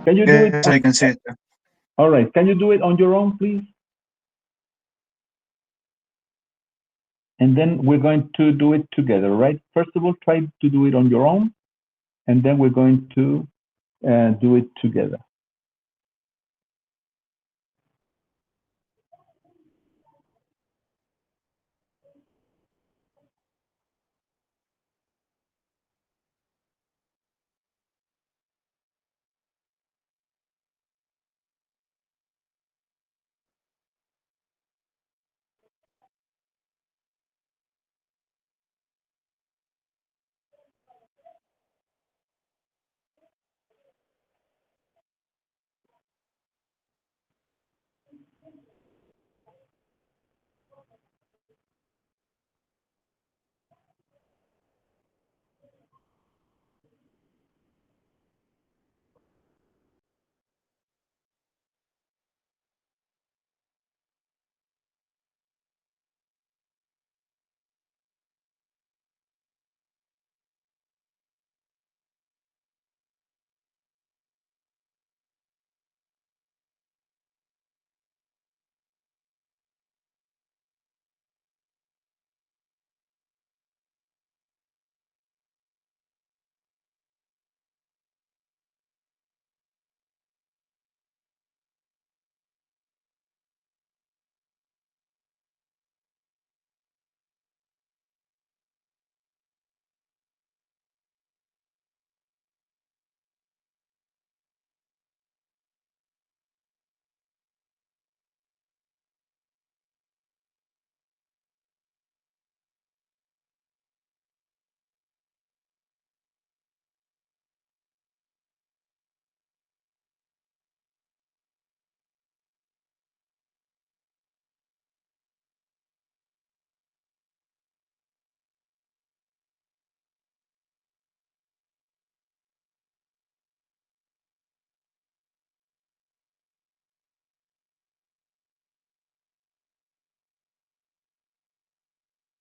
Can you do it Yes, on, I can see it. all right, can you do it on your own, please? And then we're going to do it together, right? First of all, try to do it on your own, and then we're going to do it together.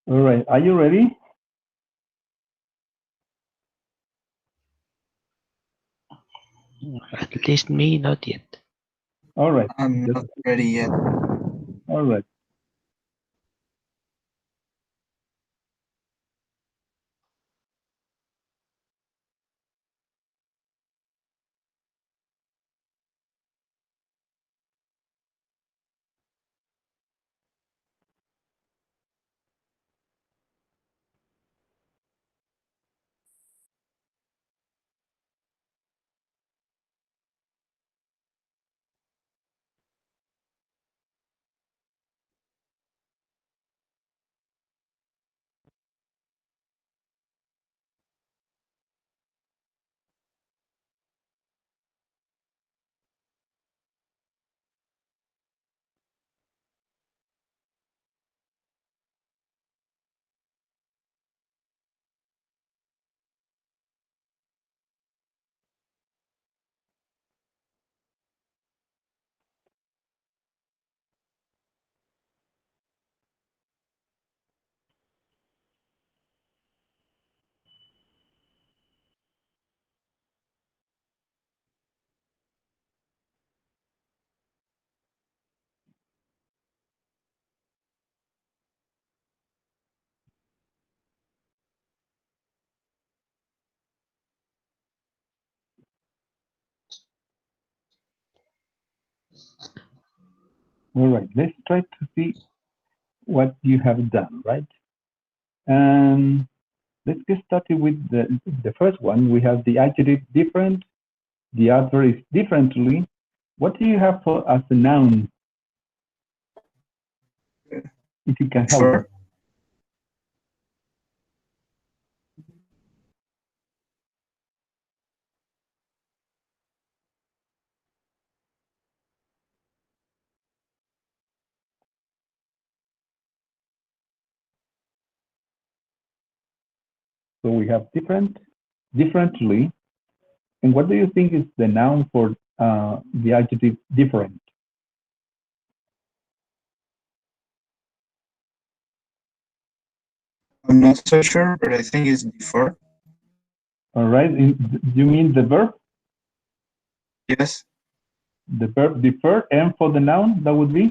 All right, are you ready? At least me, not yet. All right, I'm just, not ready yet. all right. All right, let's try to see what you have done, right? And let's get started with the first one. We have the adjective different, the other is differently. What do you have for as a noun, if you can help Differ. me? So we have different, differently. And what do you think is the noun for the adjective different? I'm not so sure, but I think it's differ. All right, you mean the verb? Yes. The verb defer, and for the noun, that would be,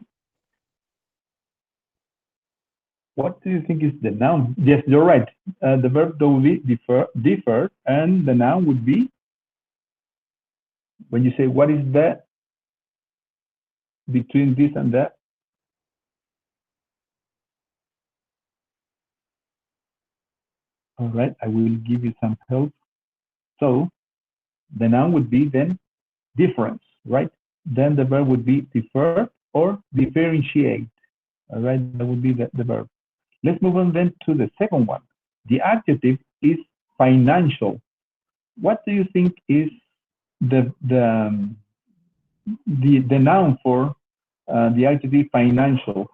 what do you think is the noun? Yes, you're right. The verb that would be defer, and the noun would be, when you say, what is the between this and that? All right, I will give you some help. So the noun would be then difference, right? Then the verb would be defer or differentiate. All right, that would be the verb. Let's move on then to the second one. The adjective is financial. What do you think is the noun for the adjective financial?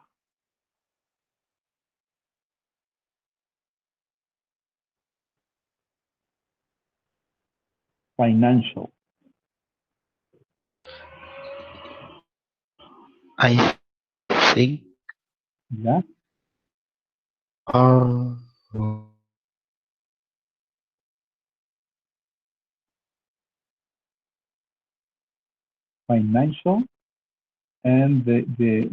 Financial. I think Yeah, uh, financial, and the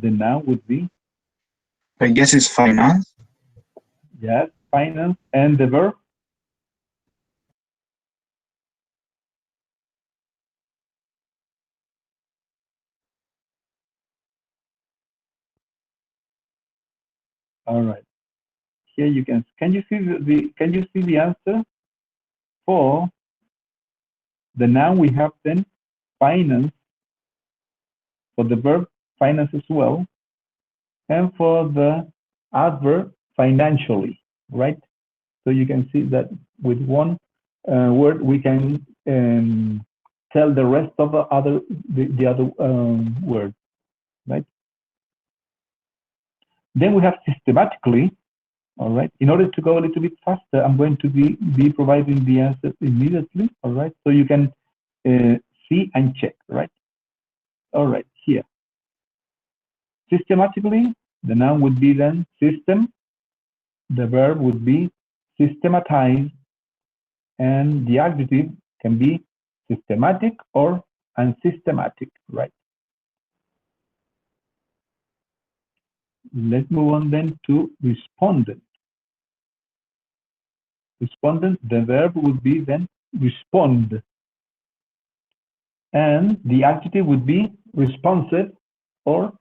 noun would be, I guess it's finance. yes, finance, and the verb, all right. Here you can you see can you see the answer for the noun? We have then finance, for the verb finance as well, and for the adverb financially, right? So you can see that with one word we can tell the rest of the other word, right? Then we have systematically. All right. In order to go a little bit faster, I'm going to be providing the answer immediately. All right. So you can see and check. Right. All right. Here, systematically, the noun would be then system. The verb would be systematize, and the adjective can be systematic or unsystematic. Right. Let's move on then to respondent. Respondent. The verb would be then respond, and the adjective would be responsive, or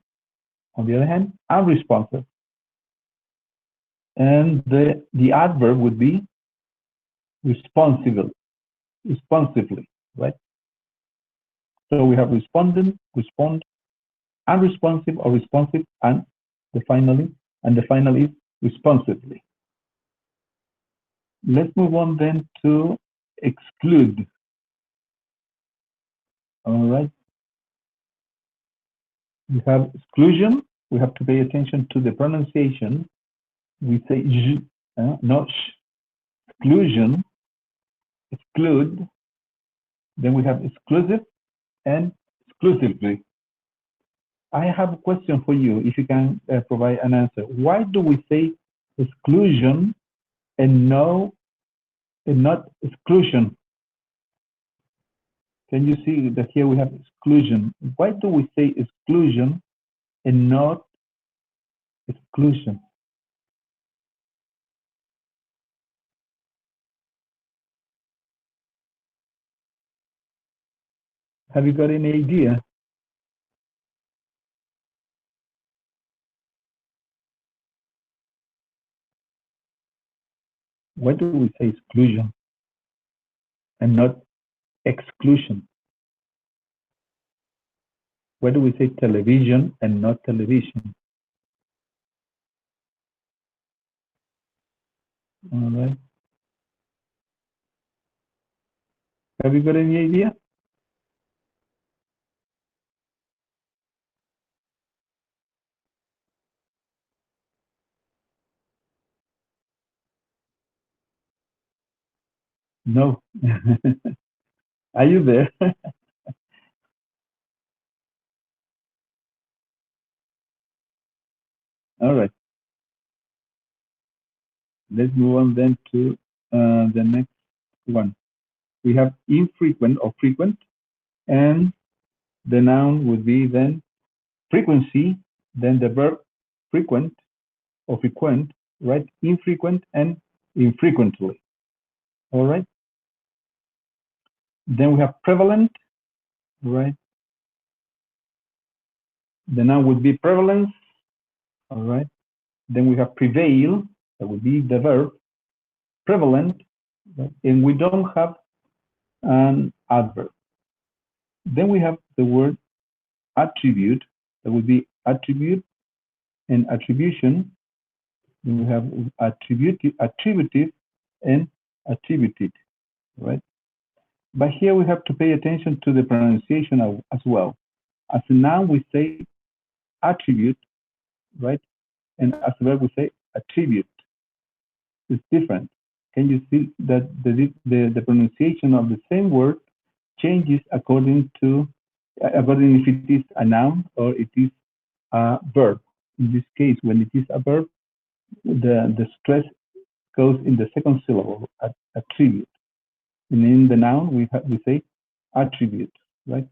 on the other hand, unresponsive. And the adverb would be responsible, responsively, right? So we have respondent, respond, unresponsive or responsive, and the final is responsively. Let's move on then to exclude. All right. We have exclusion. We have to pay attention to the pronunciation. We say j, not sh. Exclusion, exclude. Then we have exclusive and exclusively. I have a question for you, if you can provide an answer. Why do we say exclusion and not exclusion? Can you see that here we have exclusion? Why do we say exclusion and not exclusion? Have you got any idea? Why do we say exclusion and not exclusion? Why do we say television and not television? All right. Have you got any idea? No. Are you there? All right. Let's move on then to the next one. we have infrequent or frequent, and the noun would be then frequency, then the verb frequent or frequent, right? Infrequent and infrequently, all right? Then we have prevalent, right? The noun would be prevalence, all right? Then we have prevail, that would be the verb, prevalent, right? And we don't have an adverb. Then we have the word attribute, that would be attribute and attribution. Then we have attributive and attributed, right? But here we have to pay attention to the pronunciation as well. As a noun, we say attribute, right? And as a verb, we say attribute. It's different. Can you see that the pronunciation of the same word changes according if it is a noun or it is a verb? In this case, when it is a verb, the stress goes in the second syllable, attribute. And in the noun, we say attribute, right?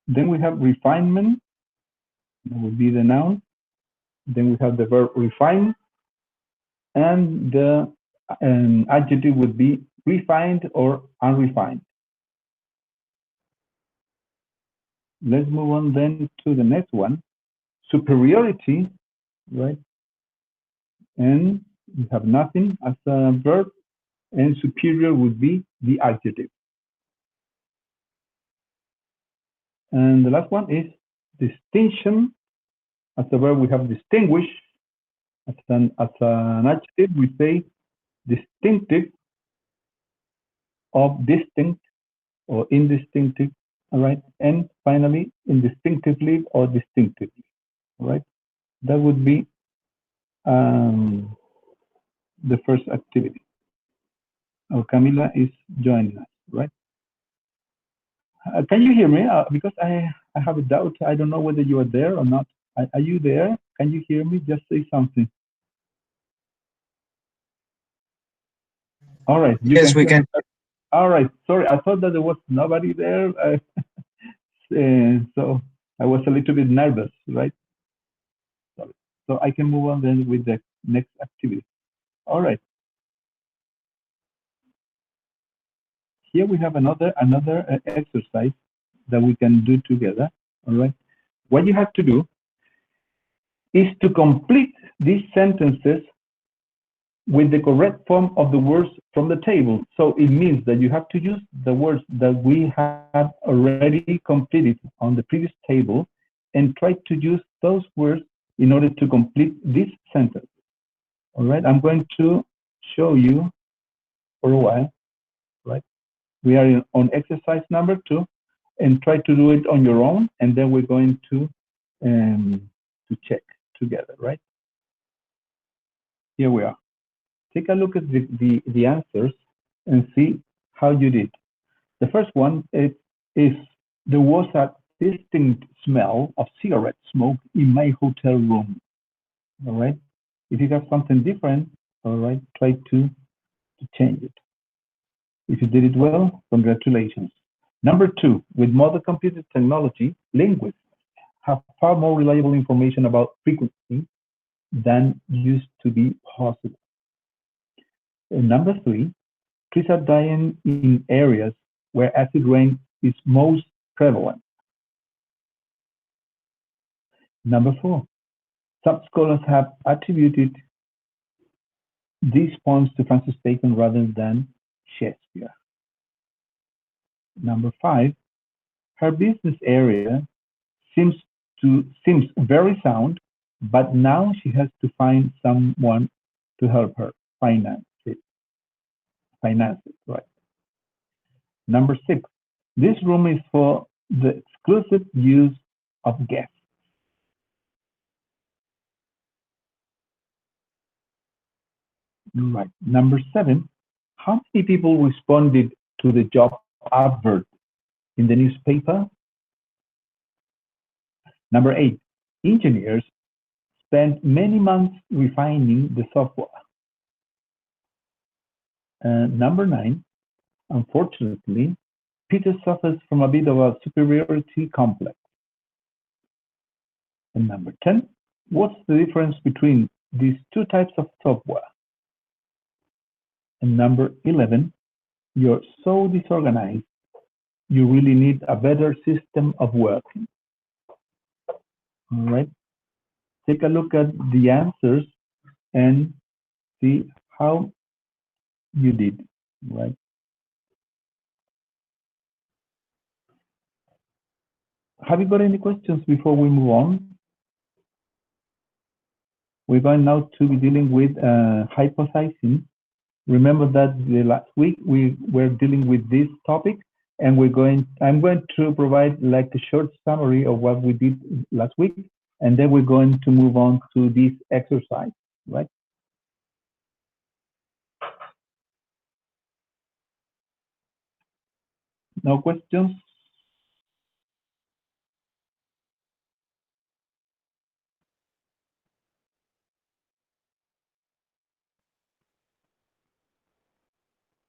Then we have refinement, that would be the noun. Then we have the verb refine, and the adjective would be refined or unrefined. Let's move on then to the next one, superiority, right? And we have nothing as a verb, and superior would be the adjective. And the last one is distinction. As a verb, we have distinguish. As an adjective, we say distinctive, of distinct or indistinctive, all right? And finally, indistinctively or distinctively, all right? That would be the first activity. Oh, Camila is joining us, right? Can you hear me? Because I have a doubt. I don't know whether you are there or not. Are you there? Can you hear me? Just say something. All right, you Yes, can we hear me. can. All right, sorry, I thought that there was nobody there. So I was a little bit nervous, right? Sorry. So I can move on then with the next activity. All right. Here we have another exercise that we can do together. All right. What you have to do is to complete these sentences with the correct form of the words from the table. So it means that you have to use the words that we had already completed on the previous table and try to use those words in order to complete this sentence. All right, I'm going to show you for a while, right? We are on exercise number 2, and try to do it on your own, and then we're going to check together, right? Here we are. Take a look at the answers and see how you did. The first one is there was a distinct smell of cigarette smoke in my hotel room. All right. If you have something different, all right, try to change it. If you did it well, congratulations. Number 2, with modern computer technology, linguists have far more reliable information about frequency than used to be possible. And number 3, trees are dying in areas where acid rain is most prevalent. Number 4, some scholars have attributed these poems to Francis Bacon rather than Shakespeare. Number 5, her business area seems very sound, but now she has to find someone to help her finance it. Right? Number 6, this room is for the exclusive use of guests. Right. Number 7, how many people responded to the job advert in the newspaper? Number 8, engineers spent many months refining the software. Number 9, Unfortunately, Peter suffers from a bit of a superiority complex. And number 10, what's the difference between these two types of software? And number 11, you're so disorganized, you really need a better system of working. All right, take a look at the answers and see how you did, right? Have you got any questions before we move on? We're going now to be dealing with hypothesizing. Remember that the last week we were dealing with this topic, and I'm going to provide like a short summary of what we did last week, and then we're going to move on to this exercise, right? No questions?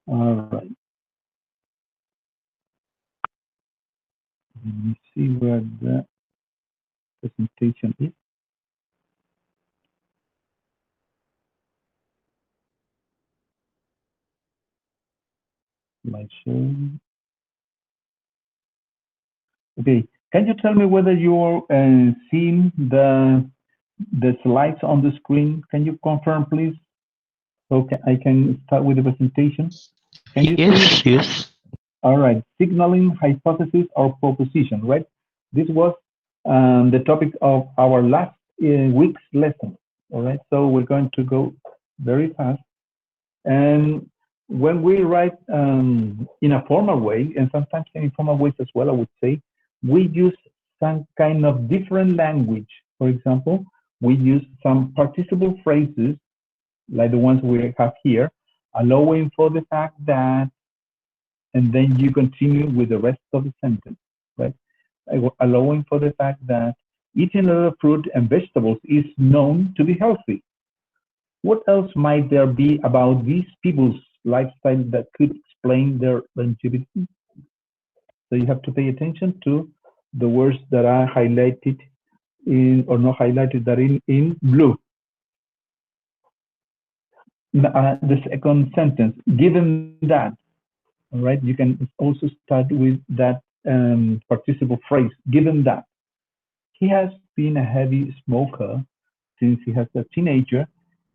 All right. Let me see where the presentation is. Slideshow. Okay. Can you tell me whether you're seeing the slides on the screen? Can you confirm, please? So I can start with the presentation. Can you see? Yes. All right, signaling, hypothesis, or proposition, right? This was the topic of our last week's lesson, all right? So we're going to go very fast. And when we write in a formal way, and sometimes in informal ways as well, I would say, we use some kind of different language. For example, we use some participle phrases, like the ones we have here, allowing for the fact that, and then you continue with the rest of the sentence, right? Allowing for the fact that eating a lot of fruit and vegetables is known to be healthy. What else might there be about these people's lifestyle that could explain their longevity? So you have to pay attention to the words that are highlighted in, or not highlighted, that in blue. The second sentence, given that, all right, you can also start with that participle phrase, given that. He has been a heavy smoker since he was a teenager.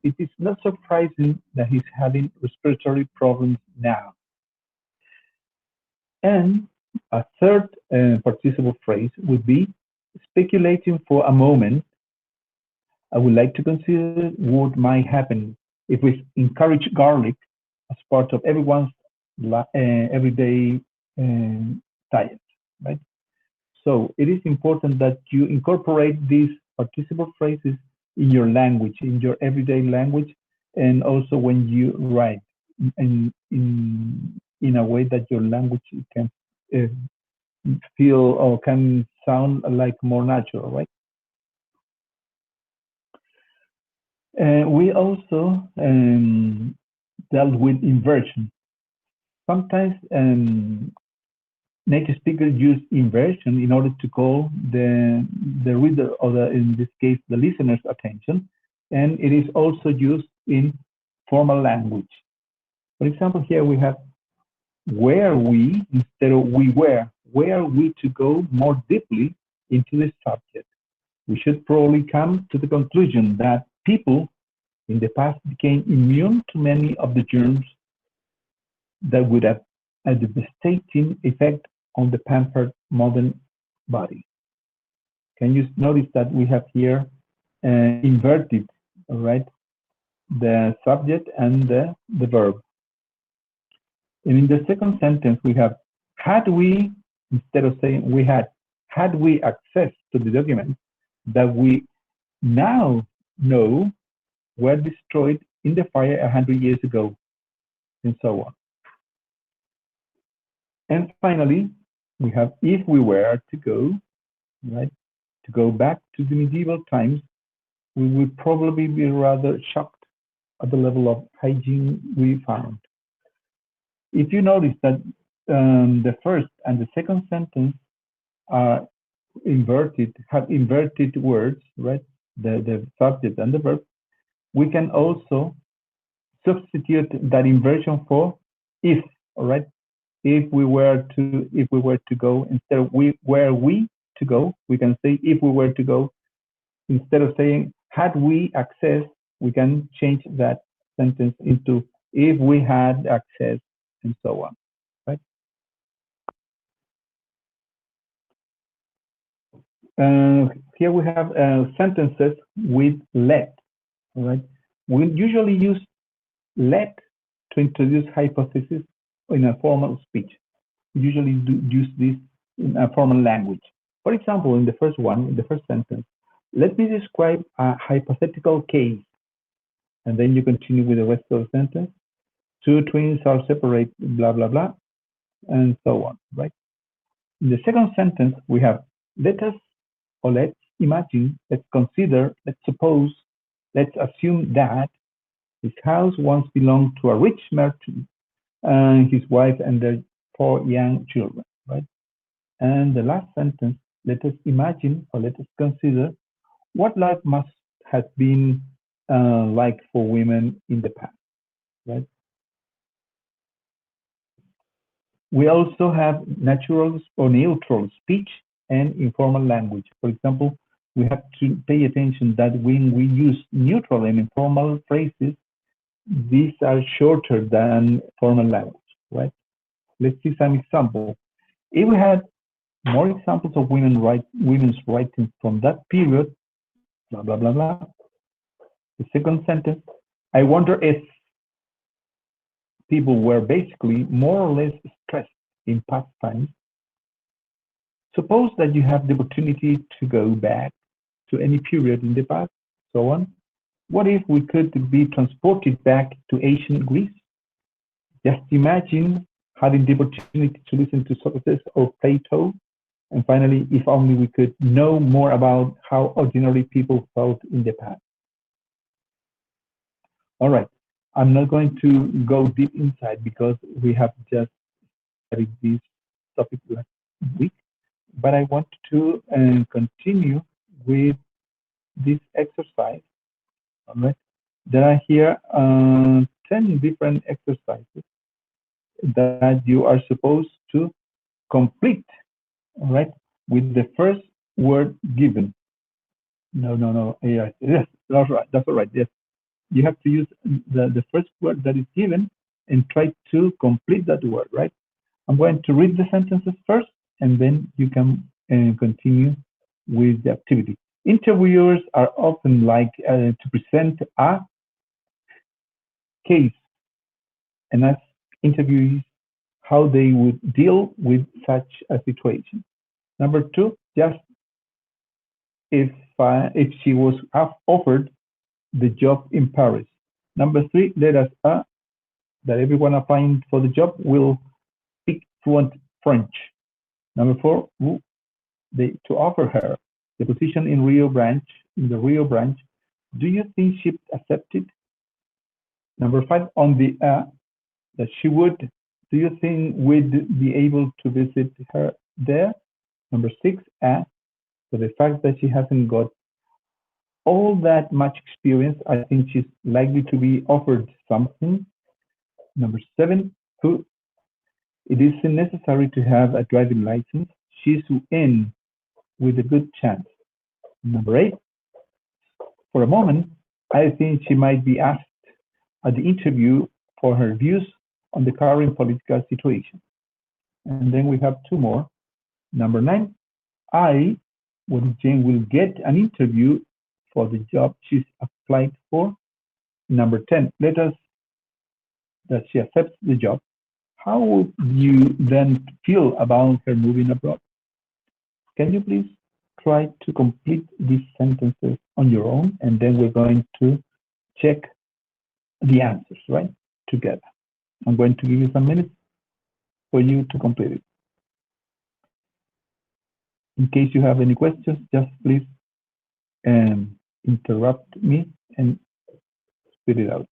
It is not surprising that he's having respiratory problems now. And a third participle phrase would be, speculating for a moment, I would like to consider what might happen if we encourage garlic as part of everyone's everyday diet, right? So it is important that you incorporate these participle phrases in your language, in your everyday language, and also when you write in a way that your language can feel or can sound like more natural, right? We also dealt with inversion. Sometimes native speakers use inversion in order to call the reader, or in this case, the listener's attention, and it is also used in formal language. For example, here we have were we instead of we were. Were we to go more deeply into the subject, we should probably come to the conclusion that people in the past became immune to many of the germs that would have a devastating effect on the pampered modern body. Can you notice that we have here inverted, all right, the subject and the verb. And in the second sentence, we have, had we, instead of saying we had we access to the documents that we now know were destroyed in the fire 100 years ago, and so on. And finally, we have, if we were to go, right, to go back to the medieval times, we would probably be rather shocked at the level of hygiene we found. If you notice that the first and the second sentence are inverted, have inverted words, right? The subject and the verb, we can also substitute that inversion for if, all right? If we were to go, instead of were we to go, we can say if we were to go. Instead of saying had we access, we can change that sentence into if we had access, and so on, right? Here we have sentences with let, all right? We usually use let to introduce hypothesis in a formal speech. We usually use this in a formal language. For example, in the first one, in the first sentence, let me describe a hypothetical case. And then you continue with the rest of the sentence. Two twins are separate, blah, blah, blah, and so on, right? In the second sentence, we have let us, or let's imagine, let's consider, let's suppose, let's assume that his house once belonged to a rich merchant and his wife and their 4 young children, right? And the last sentence, let us imagine or let us consider what life must have been like for women in the past, right? We also have natural or neutral speech and informal language. For example, we have to pay attention that when we use neutral and informal phrases, these are shorter than formal language, right? Let's see some examples. If we had more examples of women's writing from that period, blah, blah, blah, blah. The second sentence, I wonder if people were basically more or less stressed in past times. Suppose that you have the opportunity to go back to any period in the past, so on. What if we could be transported back to ancient Greece? Just imagine having the opportunity to listen to Socrates or Plato. And finally, if only we could know more about how ordinary people felt in the past. All right, I'm not going to go deep inside because we have just studied this topic last week, but I want to continue with this exercise. All right, there are here 10 different exercises that you are supposed to complete, all right, with the first word given. No, yes, that's all right, yes. You have to use the first word that is given and try to complete that word, right? I'm going to read the sentences first, and then you can continue with the activity. Interviewers are often like to present a case and ask interviewees how they would deal with such a situation. Number two, just if she was offered the job in Paris. Number three, let us that everyone applying for the job will speak fluent French. Number four, to offer her the position in the Rio branch, do you think she'd accept it? Number five, on the that she would, do you think we'd be able to visit her there? Number six, for the fact that she hasn't got all that much experience, I think she's likely to be offered something. Number seven, who it isn't necessary to have a driving license. She's in with a good chance. Number eight, for a moment, I think she might be asked at the interview for her views on the current political situation. And then we have two more. Number nine, when Jane will get an interview for the job she's applied for. Number 10, let us that she accepts the job. How would you then feel about her moving abroad? Can you please try to complete these sentences on your own, and then we're going to check the answers, right, together. I'm going to give you some minutes for you to complete it. In case you have any questions, just please interrupt me and spit it out.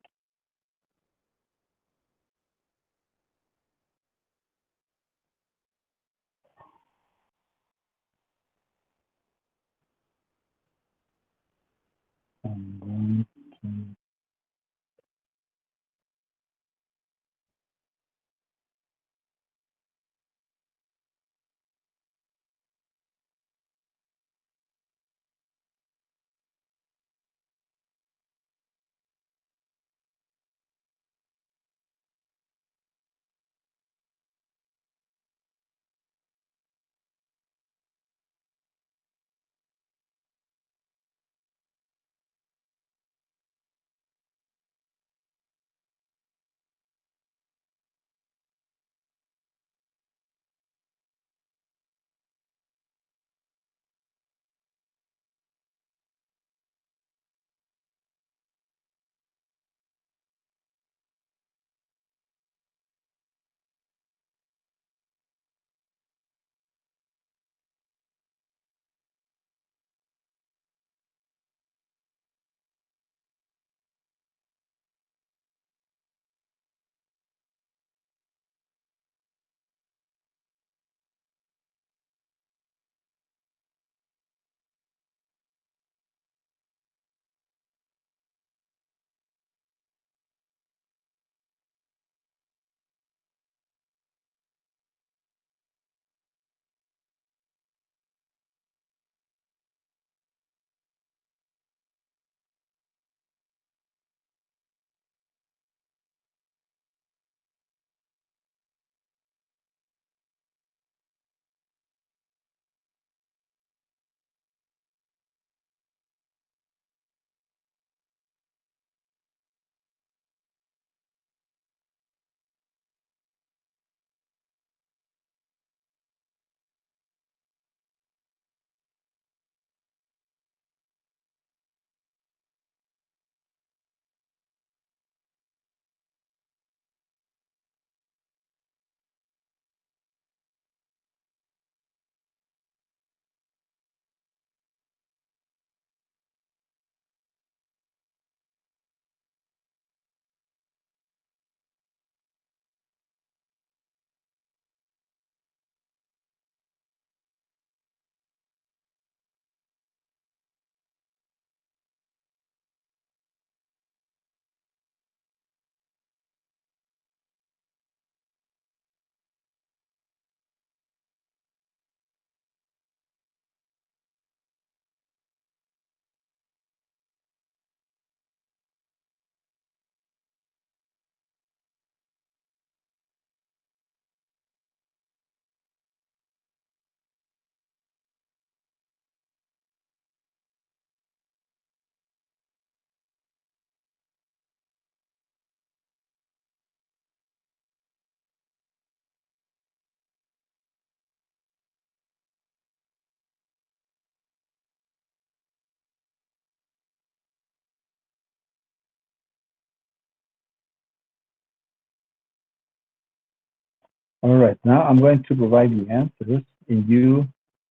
All right, now I'm going to provide the answers and you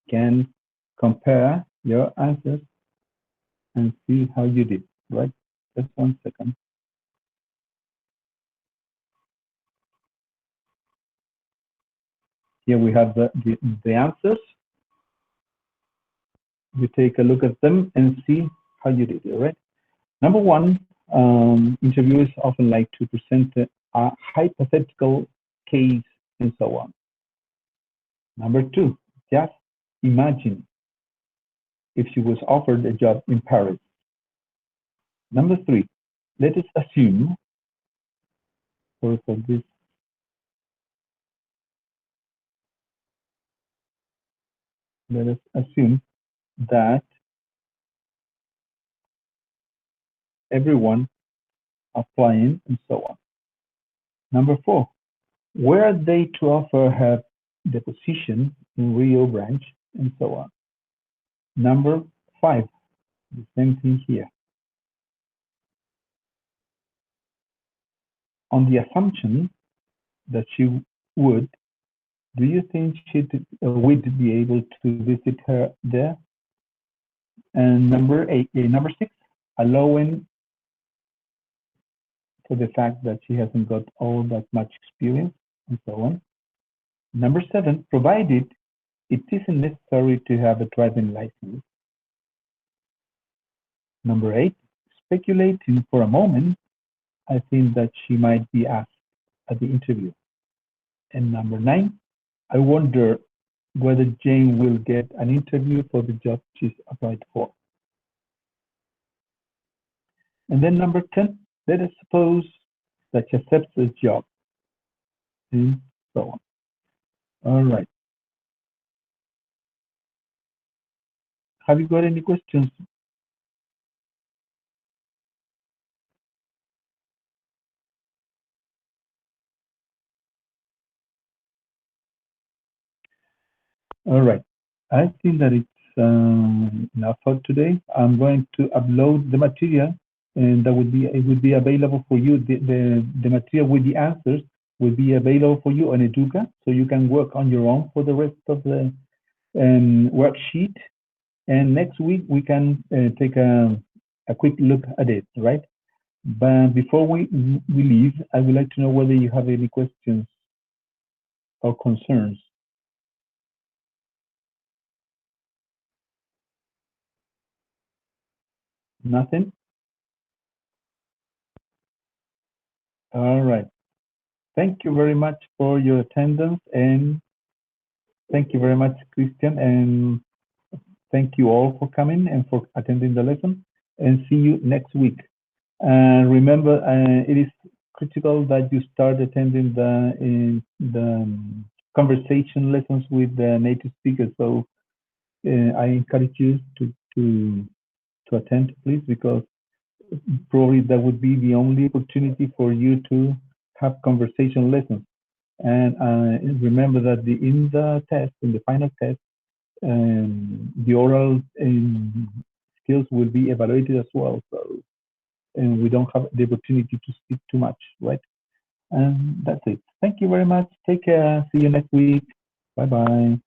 can compare your answers and see how you did, right? Just 1 second. Here we have the answers. You take a look at them and see how you did, all right? Number one, interviewers often like to present a hypothetical case and so on. Number two, just imagine if she was offered a job in Paris. Number three, let us assume, sorry for this, let us assume that everyone applying and so on. Number four, were they to offer her the position in Rio branch and so on. Number five, the same thing here. On the assumption that she would, do you think she would be able to visit her there? And number six, allowing for the fact that she hasn't got all that much experience and so on. Number seven, provided it isn't necessary to have a driving license. Number eight, speculating for a moment, I think that she might be asked at the interview. And number nine, I wonder whether Jane will get an interview for the job she's applied for. And then number 10, let us suppose that she accepts this job, and so on. All right. Have you got any questions? All right. I think that it's enough for today. I'm going to upload the material, and that would be available for you. The material with the answers will be available for you on Educa, so you can work on your own for the rest of the worksheet. And next week we can take a quick look at it, right? But before we leave, I would like to know whether you have any questions or concerns. Nothing? All right. Thank you very much for your attendance, and thank you very much, Christian, and thank you all for coming and for attending the lesson, and see you next week. Remember, it is critical that you start attending the conversation lessons with the native speakers. So I encourage you to attend, please, because probably that would be the only opportunity for you to have conversation lessons. And remember that in the final test, the oral skills will be evaluated as well. So, and we don't have the opportunity to speak too much, right? And that's it. Thank you very much. Take care. See you next week. Bye-bye.